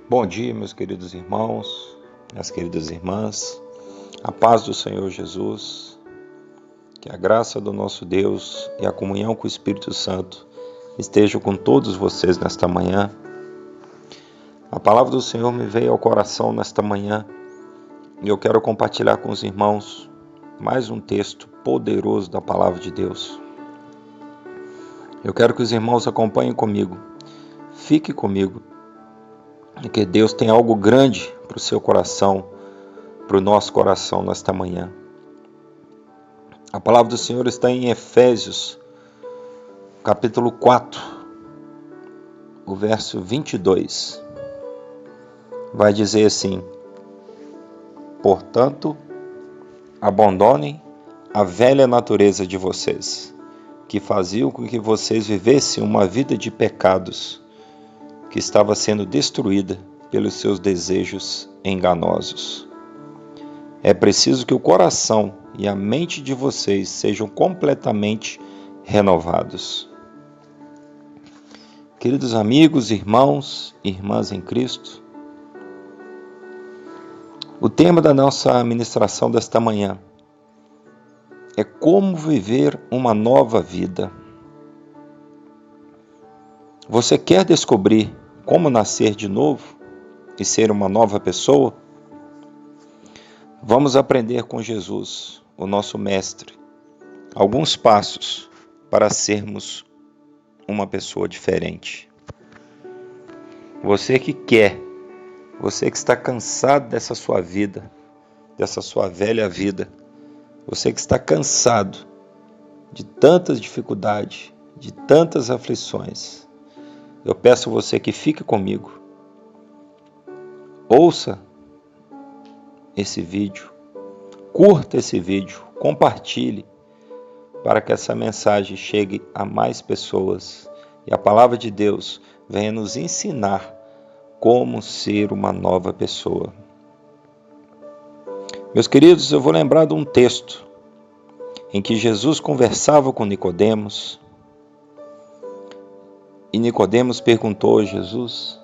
Bom dia, meus queridos irmãos, minhas queridas irmãs, a paz do Senhor Jesus, que a graça do nosso Deus e a comunhão com o Espírito Santo estejam com todos vocês nesta manhã. A palavra do Senhor me veio ao coração nesta manhã e eu quero compartilhar com os irmãos mais um texto poderoso da palavra de Deus. Eu quero que os irmãos acompanhem comigo, fique comigo, porque Deus tem algo grande para o seu coração, para o nosso coração nesta manhã. A palavra do Senhor está em Efésios, capítulo 4, o verso 22. Vai dizer assim: portanto, abandonem a velha natureza de vocês, que fazia com que vocês vivessem uma vida de pecados, que estava sendo destruída pelos seus desejos enganosos. É preciso que o coração e a mente de vocês sejam completamente renovados. Queridos amigos, irmãos e irmãs em Cristo, o tema da nossa ministração desta manhã é como viver uma nova vida. Você quer descobrir como nascer de novo e ser uma nova pessoa? Vamos aprender com Jesus, o nosso mestre, alguns passos para sermos uma pessoa diferente. Você que quer, você que está cansado dessa sua vida, dessa sua velha vida, você que está cansado de tantas dificuldades, de tantas aflições, eu peço a você que fique comigo. Ouça esse vídeo, curta esse vídeo, compartilhe para que essa mensagem chegue a mais pessoas e a palavra de Deus venha nos ensinar como ser uma nova pessoa. Meus queridos, eu vou lembrar de um texto em que Jesus conversava com Nicodemos. E Nicodemos perguntou a Jesus,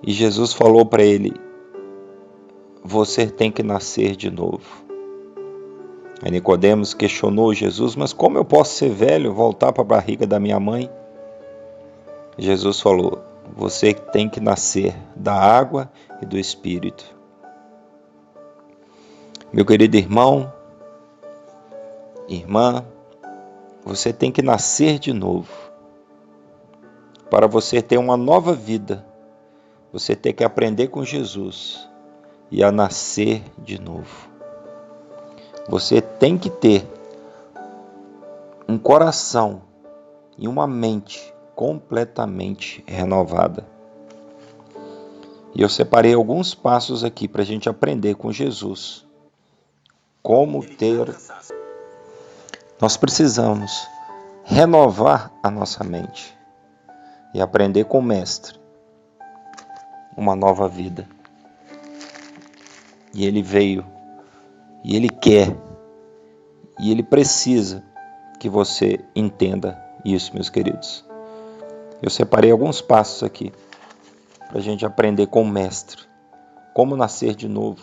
e Jesus falou para ele: você tem que nascer de novo. Aí Nicodemos questionou Jesus: mas como eu posso ser velho e voltar para a barriga da minha mãe? Jesus falou: você tem que nascer da água e do Espírito. Meu querido irmão, irmã, você tem que nascer de novo. Para você ter uma nova vida, você tem que aprender com Jesus e a nascer de novo. Você tem que ter um coração e uma mente completamente renovada. E eu separei alguns passos aqui para a gente aprender com Jesus. Como ter... Nós precisamos renovar a nossa mente e aprender com o Mestre uma nova vida. E Ele veio, e Ele quer, e Ele precisa que você entenda isso, meus queridos. Eu separei alguns passos aqui para a gente aprender com o Mestre como nascer de novo,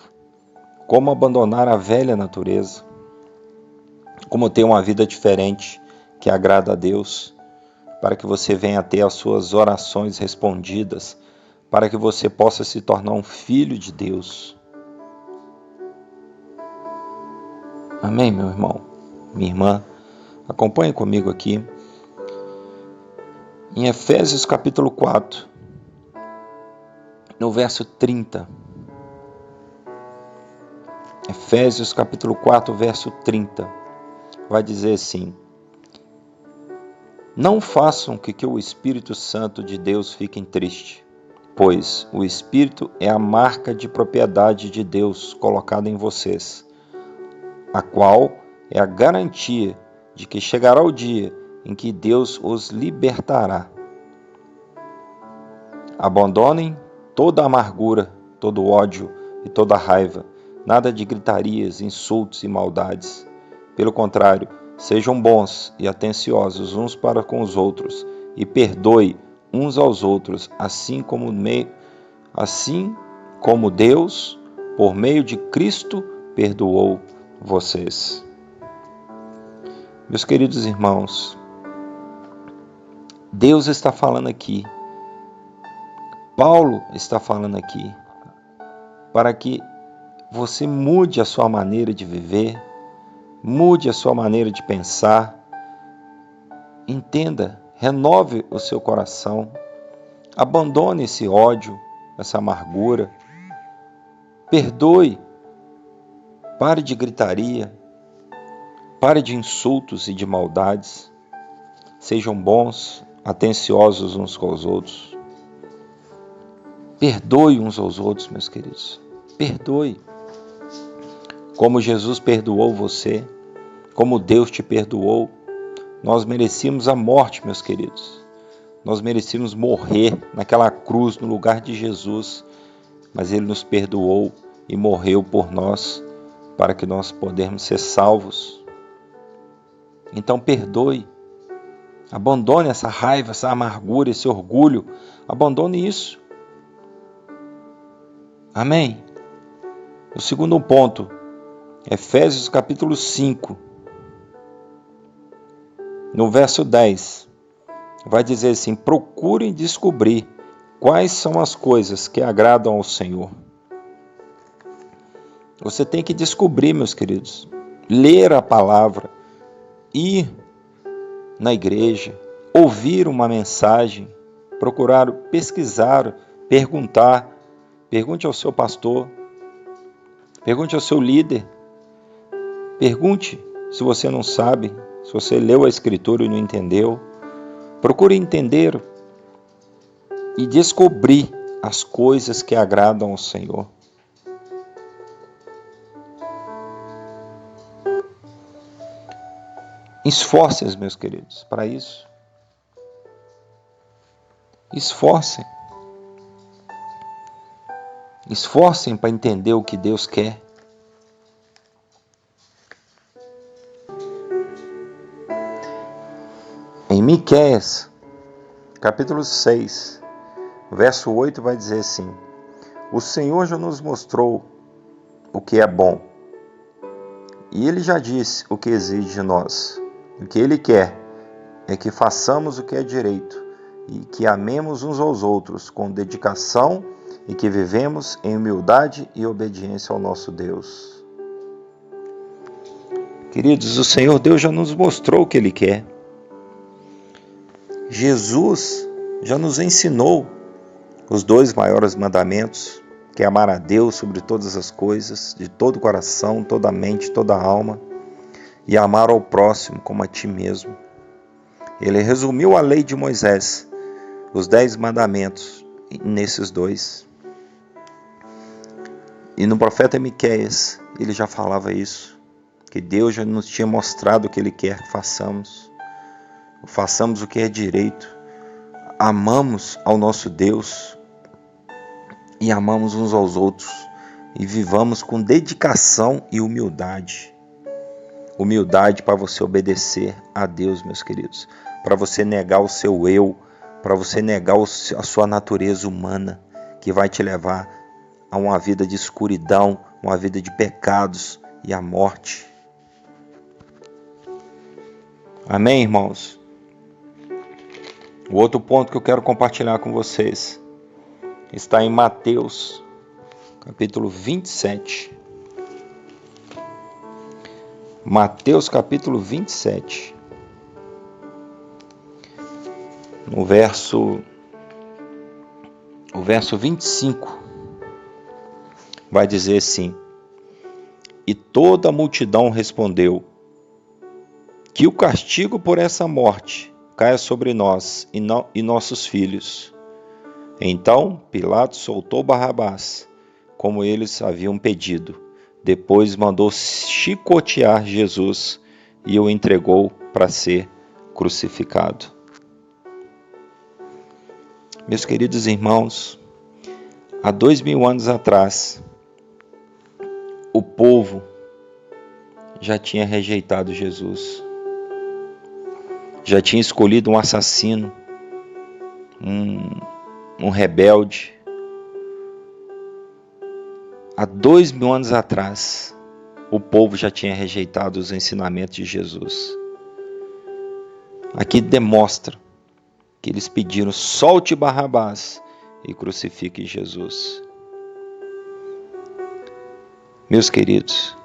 como abandonar a velha natureza, como ter uma vida diferente que agrada a Deus, para que você venha ter as suas orações respondidas, para que você possa se tornar um filho de Deus. Amém, meu irmão, minha irmã? Acompanhe comigo aqui. Em Efésios capítulo 4, no verso 30. Efésios capítulo 4, verso 30. Vai dizer assim: não façam que o Espírito Santo de Deus fique triste, pois o Espírito é a marca de propriedade de Deus colocada em vocês, a qual é a garantia de que chegará o dia em que Deus os libertará. Abandonem toda a amargura, todo o ódio e toda a raiva, nada de gritarias, insultos e maldades. Pelo contrário, sejam bons e atenciosos uns para com os outros e perdoe uns aos outros, assim como Deus, por meio de Cristo, perdoou vocês. Meus queridos irmãos, Deus está falando aqui, Paulo está falando aqui, para que você mude a sua maneira de viver, mude a sua maneira de pensar, entenda, renove o seu coração, abandone esse ódio, essa amargura, perdoe, pare de gritaria, pare de insultos e de maldades, sejam bons, atenciosos uns com os outros, perdoe uns aos outros, meus queridos, perdoe, como Jesus perdoou você, como Deus te perdoou. Nós merecíamos a morte, meus queridos. Nós merecíamos morrer naquela cruz no lugar de Jesus, mas Ele nos perdoou e morreu por nós, para que nós pudéssemos ser salvos. Então perdoe, abandone essa raiva, essa amargura, esse orgulho, abandone isso. Amém? O segundo ponto, Efésios capítulo 5, no verso 10, vai dizer assim: procurem descobrir quais são as coisas que agradam ao Senhor. Você tem que descobrir, meus queridos, ler a palavra, ir na igreja, ouvir uma mensagem, procurar pesquisar, perguntar, pergunte ao seu pastor, pergunte ao seu líder, pergunte se você não sabe, se você leu a Escritura e não entendeu. Procure entender e descobrir as coisas que agradam ao Senhor. Esforcem, meus queridos, para isso. Esforcem. Esforcem para entender o que Deus quer. Em Miqueias, capítulo 6, verso 8 vai dizer assim: o Senhor já nos mostrou o que é bom, e Ele já disse o que exige de nós. O que Ele quer é que façamos o que é direito e que amemos uns aos outros com dedicação e que vivemos em humildade e obediência ao nosso Deus. Queridos, o Senhor Deus já nos mostrou o que Ele quer. Jesus já nos ensinou os 2 maiores mandamentos, que é amar a Deus sobre todas as coisas, de todo o coração, toda a mente, toda a alma, e amar ao próximo como a ti mesmo. Ele resumiu a lei de Moisés, os 10 mandamentos, nesses 2. E no profeta Miqueias, ele já falava isso, que Deus já nos tinha mostrado o que Ele quer que façamos. Façamos o que é direito, amamos ao nosso Deus e amamos uns aos outros e vivamos com dedicação e humildade. Humildade para você obedecer a Deus, meus queridos, para você negar o seu eu, para você negar a sua natureza humana, que vai te levar a uma vida de escuridão, uma vida de pecados e a morte. Amém, irmãos? O outro ponto que eu quero compartilhar com vocês está em Mateus, capítulo 27. Mateus, capítulo 27. O verso 25 vai dizer assim: e toda a multidão respondeu: que o castigo por essa morte caia sobre nós e nossos filhos. Então Pilatos soltou Barrabás, como eles haviam pedido. Depois mandou chicotear Jesus e o entregou para ser crucificado. Meus queridos irmãos, há 2000 anos atrás, o povo já tinha rejeitado Jesus. Já tinha escolhido um assassino, um rebelde. Há 2000 anos atrás, o povo já tinha rejeitado os ensinamentos de Jesus. Aqui demonstra que eles pediram: solte Barrabás e crucifique Jesus. Meus queridos,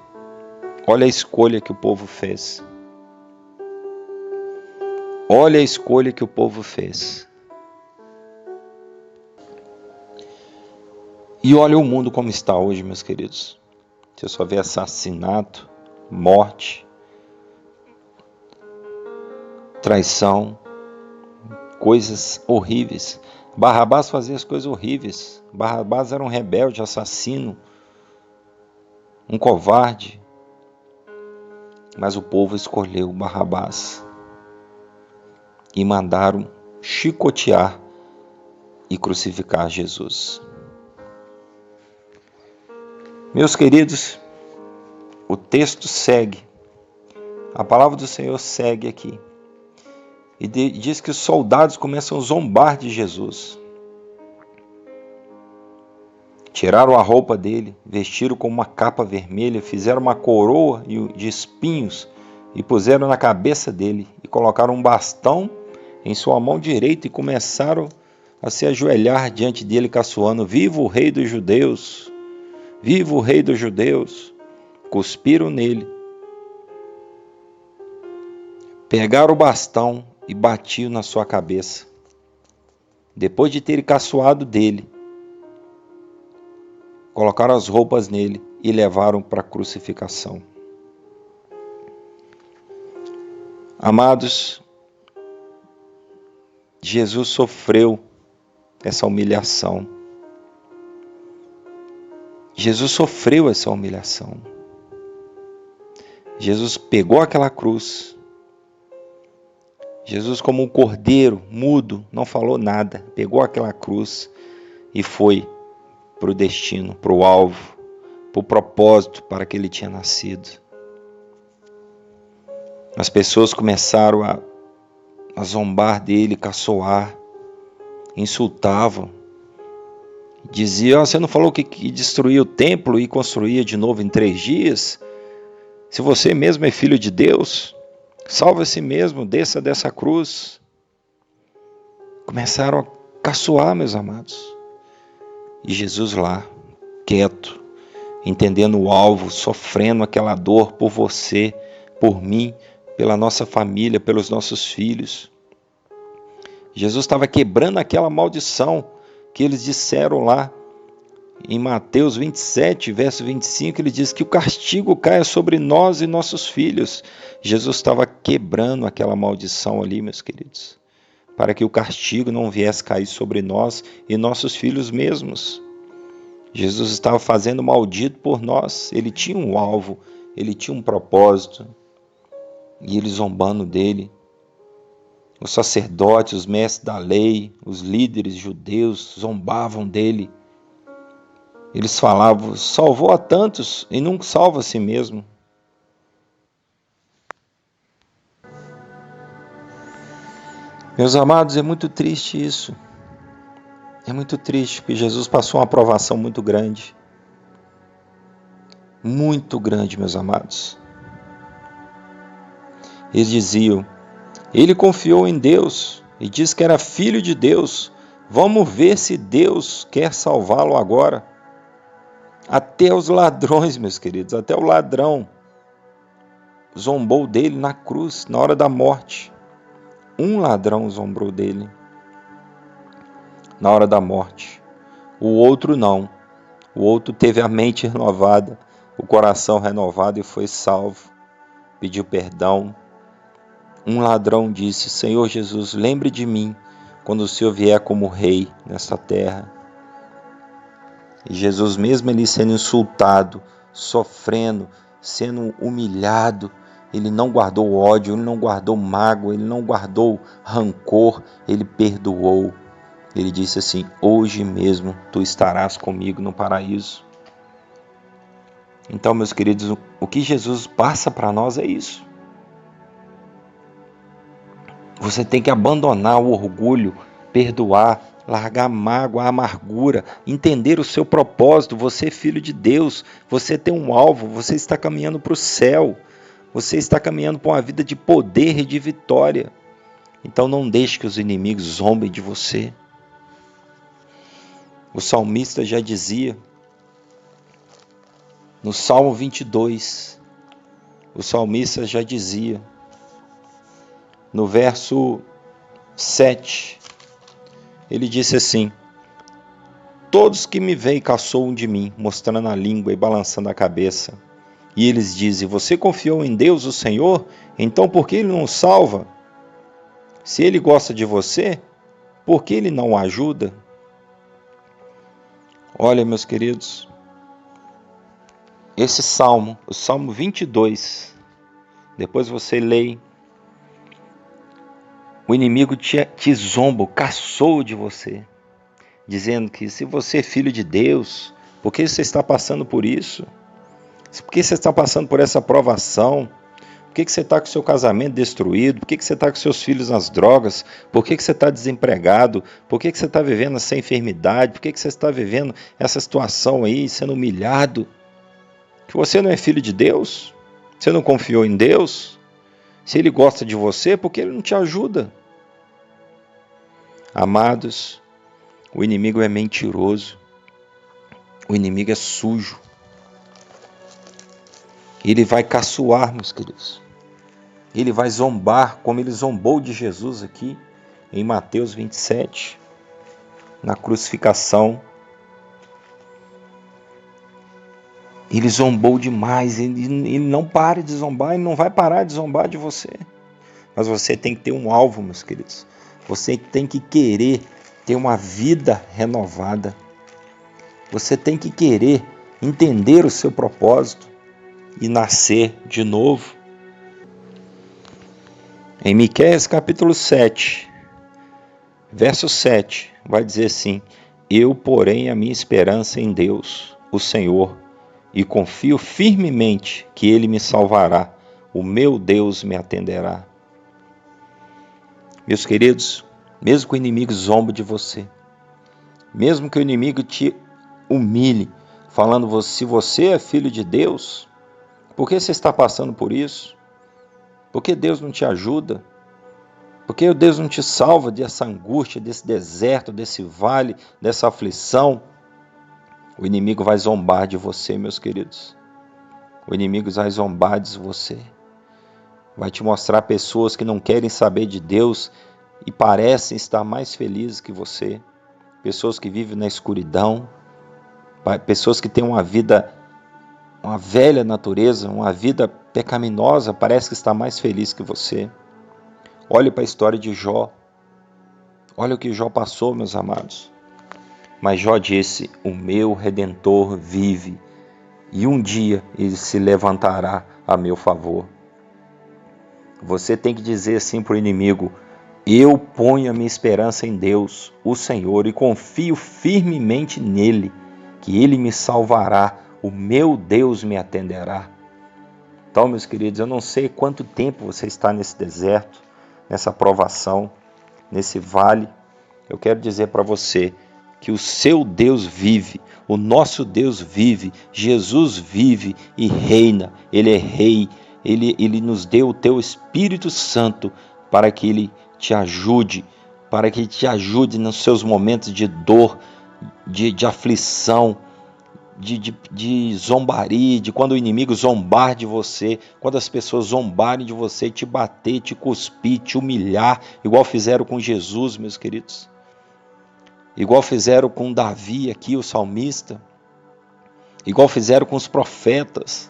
olha a escolha que o povo fez. Olha a escolha que o povo fez. E olha o mundo como está hoje, meus queridos. Você só vê assassinato, morte, traição, coisas horríveis. Barrabás fazia as coisas horríveis. Barrabás era um rebelde, assassino, um covarde. Mas o povo escolheu Barrabás e mandaram chicotear e crucificar Jesus. Meus queridos, o texto segue, a palavra do Senhor segue aqui. E diz que os soldados começam a zombar de Jesus. Tiraram a roupa dele, vestiram com uma capa vermelha, fizeram uma coroa de espinhos e puseram na cabeça dele e colocaram um bastão em sua mão direita e começaram a se ajoelhar diante dele, caçoando: viva o rei dos judeus! Viva o rei dos judeus! Cuspiram nele, pegaram o bastão e batiam na sua cabeça. Depois de terem caçoado dele, colocaram as roupas nele e levaram para a crucificação. Amados, Jesus sofreu essa humilhação. Jesus sofreu essa humilhação. Jesus pegou aquela cruz. Jesus, como um cordeiro mudo, não falou nada. Pegou aquela cruz e foi para o destino, para o alvo, para o propósito para que ele tinha nascido. As pessoas começaram a zombar dele, caçoar, insultavam. Diziam: você não falou que destruía o templo e construía de novo em 3 dias? Se você mesmo é filho de Deus, salva a si mesmo, desça dessa cruz. Começaram a caçoar, meus amados. E Jesus lá, quieto, entendendo o alvo, sofrendo aquela dor por você, por mim, pela nossa família, pelos nossos filhos. Jesus estava quebrando aquela maldição que eles disseram lá em Mateus 27, verso 25, ele diz que o castigo caia sobre nós e nossos filhos. Jesus estava quebrando aquela maldição ali, meus queridos, para que o castigo não viesse cair sobre nós e nossos filhos mesmos. Jesus estava fazendo maldito por nós. Ele tinha um alvo, ele tinha um propósito, e eles zombando dele. Os sacerdotes, os mestres da lei, os líderes judeus zombavam dele. Eles falavam: salvou a tantos e não salva a si mesmo. Meus amados, é muito triste isso. É muito triste, porque Jesus passou uma provação muito grande. Muito grande, meus amados. Eles diziam: ele confiou em Deus e disse que era filho de Deus. Vamos ver se Deus quer salvá-lo agora. Até os ladrões, meus queridos, até o ladrão zombou dele na cruz, na hora da morte. Um ladrão zombou dele na hora da morte. O outro não. O outro teve a mente renovada, o coração renovado e foi salvo. Pediu perdão. Um ladrão disse: Senhor Jesus, lembre de mim quando o Senhor vier como rei nesta terra. E Jesus, mesmo ali sendo insultado, sofrendo, sendo humilhado, ele não guardou ódio, ele não guardou mágoa, ele não guardou rancor, ele perdoou. Ele disse assim: hoje mesmo tu estarás comigo no paraíso. Então, meus queridos, o que Jesus passa para nós é isso. Você tem que abandonar o orgulho perdoar, largar a mágoa, a amargura, entender o seu propósito. Você é filho de Deus, você tem um alvo, você está caminhando para o céu, você está caminhando para uma vida de poder e de vitória. Então não deixe que os inimigos zombem de você. O salmista já dizia, no Salmo 22, o salmista já dizia, no verso 7, ele disse assim: todos que me veem caçoam de mim, mostrando a língua e balançando a cabeça. E eles dizem: você confiou em Deus, o Senhor? Então por que Ele não o salva? Se Ele gosta de você, por que Ele não o ajuda? Olha, meus queridos, esse salmo, o Salmo 22, depois você lê, o inimigo te zomba, caçou de você, dizendo que se você é filho de Deus, por que você está passando por isso? Por que você está passando por essa provação? Por que você está com o seu casamento destruído? Por que você está com seus filhos nas drogas? Por que você está desempregado? Por que você está vivendo essa enfermidade? Por que você está vivendo essa situação aí, sendo humilhado? Que você não é filho de Deus? Você não confiou em Deus? Se Ele gosta de você, por que Ele não te ajuda? Amados, o inimigo é mentiroso. O inimigo é sujo. Ele vai caçoar, meus queridos. Ele vai zombar, como ele zombou de Jesus aqui, em Mateus 27, na crucificação. Ele zombou demais, ele não para de zombar, ele não vai parar de zombar de você. Mas você tem que ter um alvo, meus queridos. Você tem que querer ter uma vida renovada. Você tem que querer entender o seu propósito e nascer de novo. Em Miqueias capítulo 7, verso 7, vai dizer assim: eu porém a minha esperança em Deus, o Senhor, e confio firmemente que Ele me salvará, o meu Deus me atenderá. Meus queridos, mesmo que o inimigo zombe de você, mesmo que o inimigo te humilhe, falando se você é filho de Deus, por que você está passando por isso? Por que Deus não te ajuda? Por que Deus não te salva dessa angústia, desse deserto, desse vale, dessa aflição? O inimigo vai zombar de você, meus queridos. O inimigo vai zombar de você. Vai te mostrar pessoas que não querem saber de Deus e parecem estar mais felizes que você. Pessoas que vivem na escuridão. Pessoas que têm uma vida, uma velha natureza, uma vida pecaminosa, parece que está mais feliz que você. Olhe para a história de Jó. Olha o que Jó passou, meus amados. Mas Jó disse: o meu Redentor vive, e um dia ele se levantará a meu favor. Você tem que dizer assim para o inimigo: eu ponho a minha esperança em Deus, o Senhor, e confio firmemente nele, que ele me salvará, o meu Deus me atenderá. Então, meus queridos, eu não sei quanto tempo você está nesse deserto, nessa provação, nesse vale. Eu quero dizer para você que o seu Deus vive, o nosso Deus vive, Jesus vive e reina. Ele é rei, ele nos deu o teu Espírito Santo para que ele te ajude, para que ele te ajude nos seus momentos de dor, de aflição, de zombaria, de quando o inimigo zombar de você, quando as pessoas zombarem de você, te bater, te cuspir, te humilhar, igual fizeram com Jesus, meus queridos. Igual fizeram com Davi aqui, o salmista. Igual fizeram com os profetas.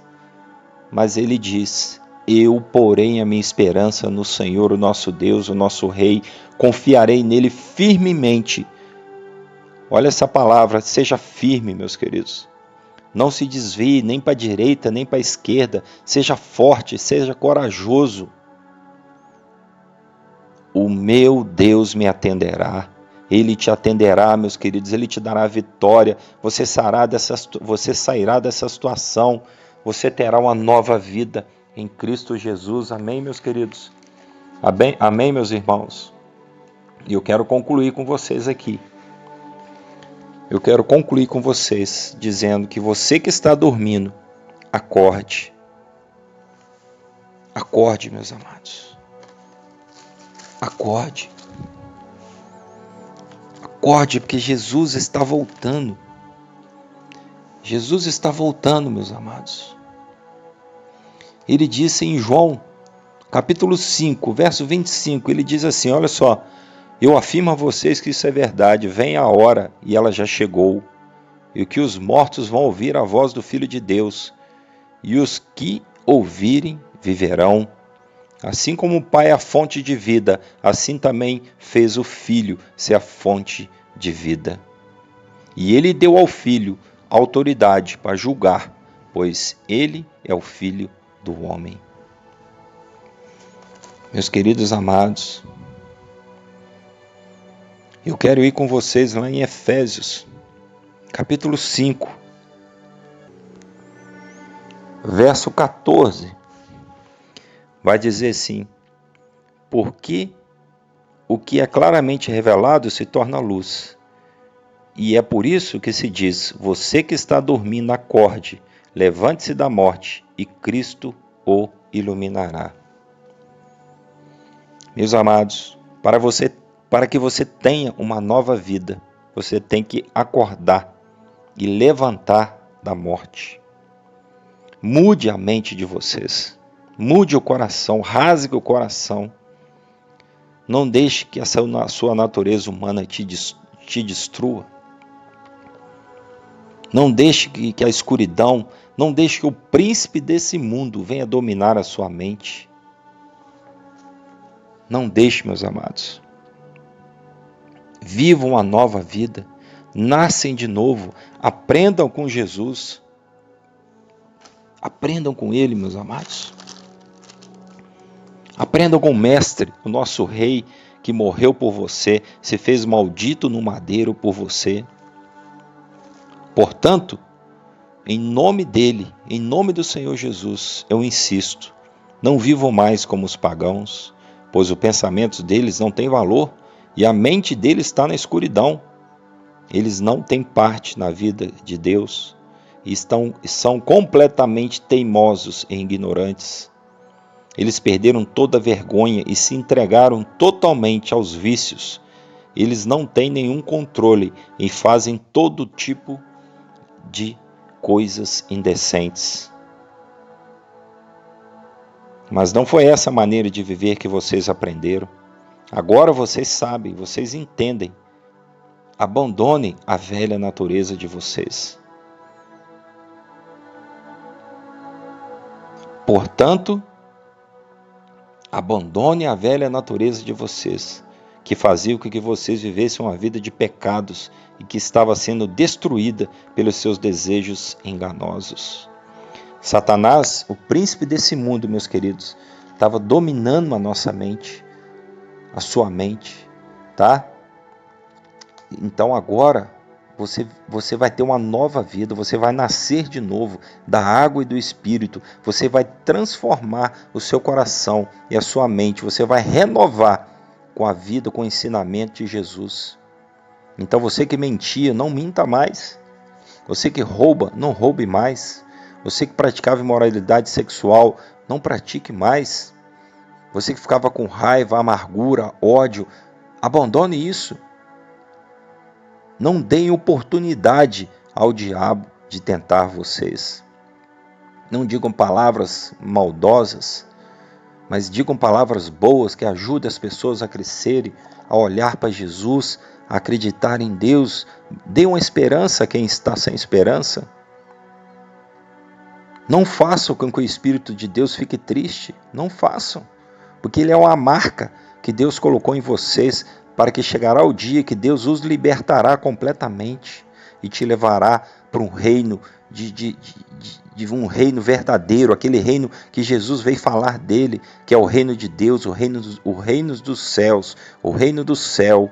Mas ele diz: eu porém a minha esperança no Senhor, o nosso Deus, o nosso Rei, confiarei nele firmemente. Olha essa palavra, seja firme, meus queridos. Não se desvie nem para a direita, nem para a esquerda. Seja forte, seja corajoso. O meu Deus me atenderá. Ele te atenderá, meus queridos. Ele te dará vitória. Você sairá dessa situação. Você terá uma nova vida em Cristo Jesus. Amém, meus queridos? Amém, meus irmãos? E eu quero concluir com vocês aqui. Eu quero concluir com vocês dizendo que você que está dormindo, acorde. Acorde, meus amados. Acorde. Acorde, porque Jesus está voltando. Jesus está voltando, meus amados. Ele disse em João, capítulo 5, verso 25, ele diz assim, olha só, eu afirmo a vocês que isso é verdade, vem a hora, e ela já chegou, e que os mortos vão ouvir a voz do Filho de Deus, e os que ouvirem viverão. Assim como o Pai é a fonte de vida, assim também fez o Filho ser a fonte de vida. E ele deu ao Filho autoridade para julgar, pois ele é o Filho do homem. Meus queridos amados, eu quero ir com vocês lá em Efésios, capítulo 5, verso 14. Vai dizer assim, porque o que é claramente revelado se torna luz. E é por isso que se diz, você que está dormindo, acorde, levante-se da morte e Cristo o iluminará. Meus amados, para que você tenha uma nova vida, você tem que acordar e levantar da morte. Mude a mente de vocês, mude o coração, rasgue o coração. Não deixe que a sua natureza humana te destrua. Não deixe que a escuridão, não deixe que o príncipe desse mundo venha dominar a sua mente. Não deixe, meus amados. Vivam uma nova vida, nascem de novo, aprendam com Jesus. Aprendam com Ele, meus amados. Aprendam com o Mestre, o nosso Rei, que morreu por você, se fez maldito no madeiro por você. Portanto, em nome dele, em nome do Senhor Jesus, eu insisto, não vivam mais como os pagãos, pois os pensamentos deles não têm valor e a mente deles está na escuridão. Eles não têm parte na vida de Deus e são completamente teimosos e ignorantes. Eles perderam toda a vergonha e se entregaram totalmente aos vícios. Eles não têm nenhum controle e fazem todo tipo de coisas indecentes. Mas não foi essa maneira de viver que vocês aprenderam. Agora vocês sabem, vocês entendem. Abandonem a velha natureza de vocês. Portanto, abandone a velha natureza de vocês, que fazia com que vocês vivessem uma vida de pecados e que estava sendo destruída pelos seus desejos enganosos. Satanás, o príncipe desse mundo, meus queridos, estava dominando a nossa mente, a sua mente, tá? Então agora você vai ter uma nova vida, você vai nascer de novo da água e do Espírito, você vai transformar o seu coração e a sua mente, você vai renovar com a vida, com o ensinamento de Jesus. Então você que mentia, não minta mais. Você que rouba, não roube mais. Você que praticava imoralidade sexual, não pratique mais. Você que ficava com raiva, amargura, ódio, abandone isso. Não deem oportunidade ao diabo de tentar vocês. Não digam palavras maldosas, mas digam palavras boas que ajudem as pessoas a crescerem, a olhar para Jesus, a acreditar em Deus. Dê uma esperança a quem está sem esperança. Não façam com que o Espírito de Deus fique triste. Não façam, porque ele é uma marca que Deus colocou em vocês para que chegará o dia que Deus os libertará completamente e te levará para um reino de um reino verdadeiro, aquele reino que Jesus veio falar dele, que é o reino de Deus, o reino dos céus. O reino do céu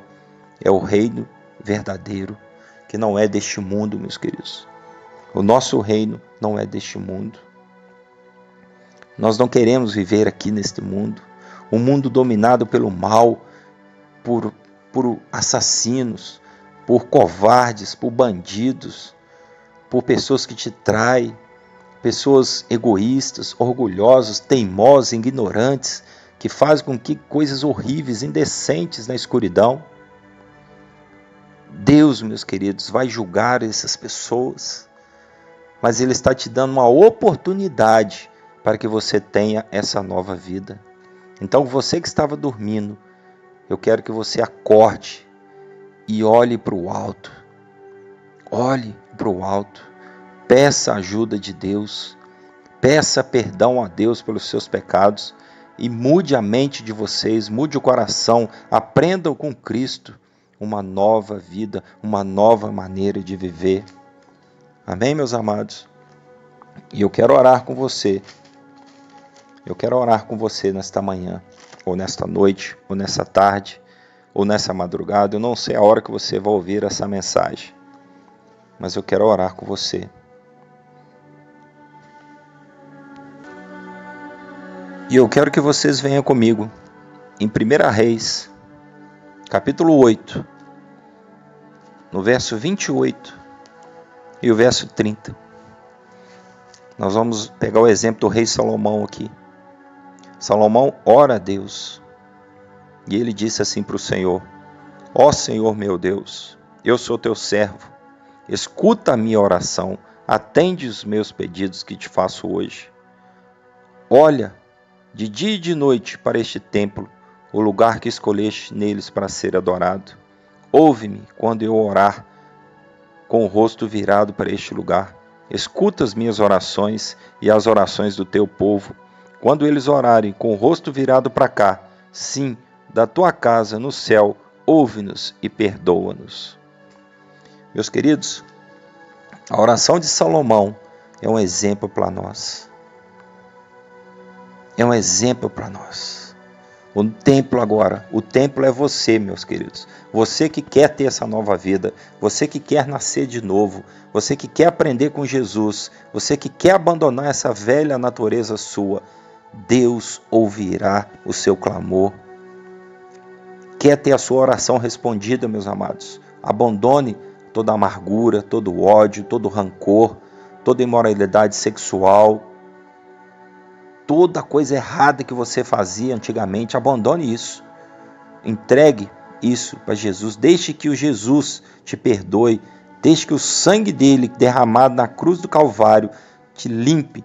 é o reino verdadeiro, que não é deste mundo, meus queridos. O nosso reino não é deste mundo. Nós não queremos viver aqui neste mundo, um mundo dominado pelo mal, por por assassinos, por covardes, por bandidos, por pessoas que te traem, pessoas egoístas, orgulhosos, teimosos, ignorantes, que fazem com que coisas horríveis, indecentes na escuridão. Deus, meus queridos, vai julgar essas pessoas, mas Ele está te dando uma oportunidade para que você tenha essa nova vida. Então, você que estava dormindo, eu quero que você acorde e olhe para o alto. Olhe para o alto. Peça a ajuda de Deus. Peça perdão a Deus pelos seus pecados e mude a mente de vocês, mude o coração. Aprendam com Cristo uma nova vida, uma nova maneira de viver. Amém, meus amados? E eu quero orar com você. Eu quero orar com você nesta manhã, ou nesta noite, ou nessa tarde, ou nessa madrugada. Eu não sei a hora que você vai ouvir essa mensagem, mas eu quero orar com você. E eu quero que vocês venham comigo em 1 Reis, capítulo 8, no verso 28 e o verso 30. Nós vamos pegar o exemplo do rei Salomão aqui. Salomão ora a Deus e ele disse assim para o Senhor: ó Senhor meu Deus, eu sou teu servo, escuta a minha oração, atende os meus pedidos que te faço hoje. Olha de dia e de noite para este templo, o lugar que escolheste neles para ser adorado. Ouve-me quando eu orar com o rosto virado para este lugar. Escuta as minhas orações e as orações do teu povo. Quando eles orarem com o rosto virado para cá, sim, da tua casa no céu, ouve-nos e perdoa-nos. Meus queridos, a oração de Salomão é um exemplo para nós. É um exemplo para nós. O templo agora, o templo é você, meus queridos. Você que quer ter essa nova vida, você que quer nascer de novo, você que quer aprender com Jesus, você que quer abandonar essa velha natureza sua, Deus ouvirá o seu clamor. Quer ter a sua oração respondida, meus amados? Abandone toda amargura, todo ódio, todo rancor, toda imoralidade sexual, toda coisa errada que você fazia antigamente. Abandone isso. Entregue isso para Jesus. Deixe que o Jesus te perdoe. Deixe que o sangue dele derramado na cruz do Calvário te limpe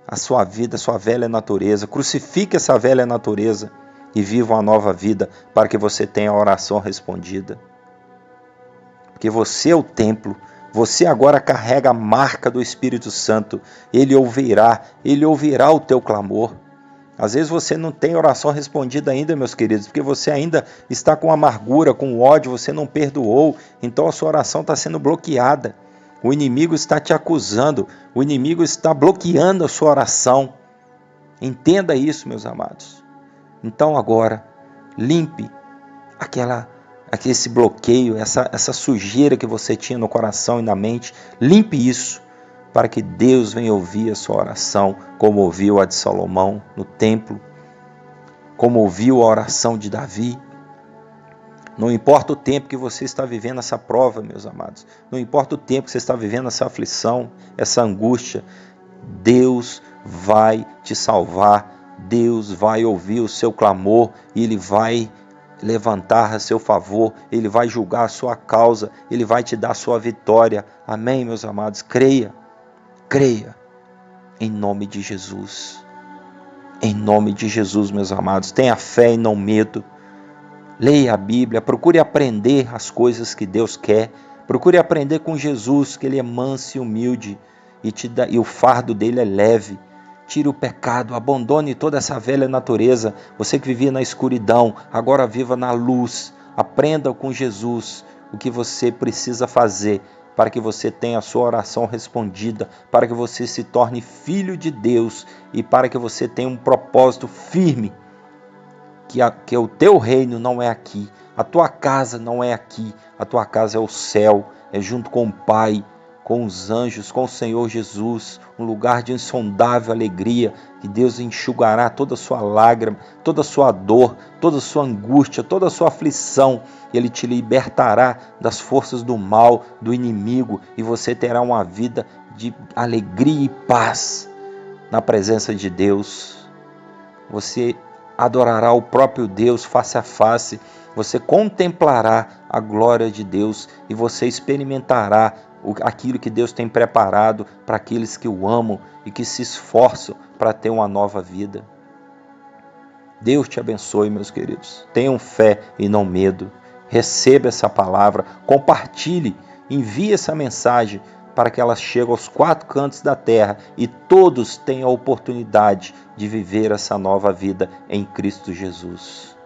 a sua vida, a sua velha natureza. Crucifique essa velha natureza e viva uma nova vida para que você tenha a oração respondida. Porque você é o templo. Você agora carrega a marca do Espírito Santo. Ele ouvirá o teu clamor. Às vezes você não tem oração respondida ainda, meus queridos, porque você ainda está com amargura, com ódio, você não perdoou, então a sua oração está sendo bloqueada. O inimigo está te acusando, o inimigo está bloqueando a sua oração. Entenda isso, meus amados. Então agora, limpe esse bloqueio, essa sujeira que você tinha no coração e na mente. Limpe isso, para que Deus venha ouvir a sua oração, como ouviu a de Salomão no templo, como ouviu a oração de Davi. Não importa o tempo que você está vivendo essa prova, meus amados, não importa o tempo que você está vivendo essa aflição, essa angústia, Deus vai te salvar, Deus vai ouvir o seu clamor e Ele vai levantar a seu favor, Ele vai julgar a sua causa, Ele vai te dar a sua vitória. Amém, meus amados? Creia, em nome de Jesus. Em nome de Jesus, meus amados, tenha fé e não medo. Leia a Bíblia, procure aprender as coisas que Deus quer. Procure aprender com Jesus, que Ele é manso e humilde e o fardo dele é leve. Tire o pecado, abandone toda essa velha natureza. Você que vivia na escuridão, agora viva na luz. Aprenda com Jesus o que você precisa fazer para que você tenha a sua oração respondida, para que você se torne filho de Deus e para que você tenha um propósito firme, que o teu reino não é aqui, a tua casa não é aqui, a tua casa é o céu, é junto com o Pai, com os anjos, com o Senhor Jesus, um lugar de insondável alegria, que Deus enxugará toda a sua lágrima, toda a sua dor, toda a sua angústia, toda a sua aflição. Ele te libertará das forças do mal, do inimigo, e você terá uma vida de alegria e paz na presença de Deus. Você adorará o próprio Deus face a face, você contemplará a glória de Deus e você experimentará aquilo que Deus tem preparado para aqueles que o amam e que se esforçam para ter uma nova vida. Deus te abençoe, meus queridos. Tenham fé e não medo. Receba essa palavra, compartilhe, envie essa mensagem para que ela chegue aos 4 cantos da terra e todos tenham a oportunidade de viver essa nova vida em Cristo Jesus.